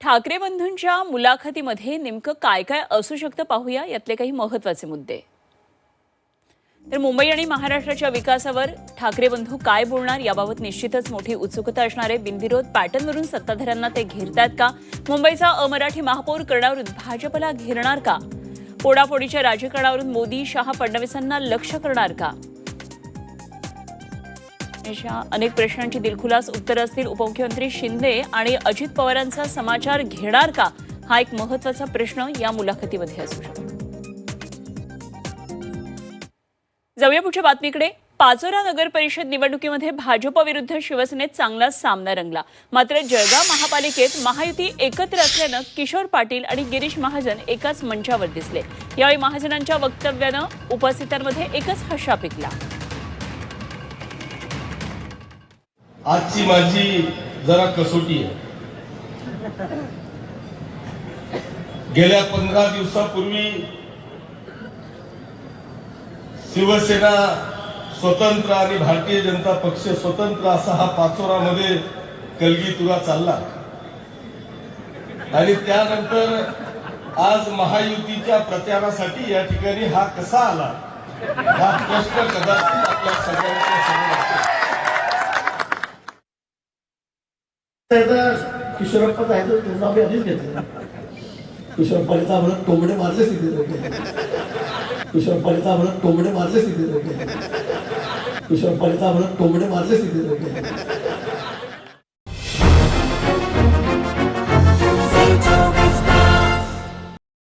ठाकरे बंधूंच्या मुलाखतीमध्ये नेमकं काय काय असू शकतं पाहूया यातले काही महत्त्वाचे मुद्दे। तर मुंबई आणि महाराष्ट्राच्या विकासावर ठाकरे बंधू काय बोलणार याबाबत निश्चितच मोठी उत्सुकता असणार आहे। बिनविरोध पॅटर्नवरून सत्ताधाऱ्यांना ते घेरतात का? मुंबईचा अमराठी महापौर करण्यावरून भाजपला घेरणार का? फोडाफोडीच्या राजकारणावरून मोदी शहा फडणवीसांना लक्ष करणार का? अशा अनेक प्रश्नांची दिलखुलास उत्तर असतील। उपमुख्यमंत्री शिंदे आणि अजित पवारांचा समाचार घेणार का? हा एक महत्त्वाचा प्रश्न या मुलाखतीमध्ये असू शकतो। जाऊया पुढच्या बातमीकडे। पाचोरा नगर परिषद निवडणुकीमध्ये भाजप विरुद्ध शिवसेनेत चांगला सामना रंगला। मात्र जळगाव महापालिकेत महायुती एकत्र असल्यानं किशोर पाटील आणि गिरीश महाजन एकाच मंचावर दिसले। यावेळी महाजनांच्या वक्तव्यानं उपस्थितांमध्ये एकच हशा पिकला। आजची माझी जरा कसोटी आहे। गेल्या 15 दिवसापूर्वी शिवसेना स्वतंत्र आणि भारतीय जनता पक्ष स्वतंत्र असा हा पाचोरामध्ये कलगीतुरा चालला आणि त्यानंतर आज महायुतीच्या प्रचारासाठी या ठिकाणी हा कसा आला हा प्रश्न कदाचित आपल्या सगळ्यांच्या समोर असेल। किशोरप्पा जायचं त्यांना आम्ही आधीच घेतलं। किशोरप्पाचा आम्हाला टोमडे मारले स्थितीत किशोरप्पाचा आम्हाला टोमडे मारले स्थितीत किशोरप्पाचा आम्हाला टोमडे मारले स्थितीत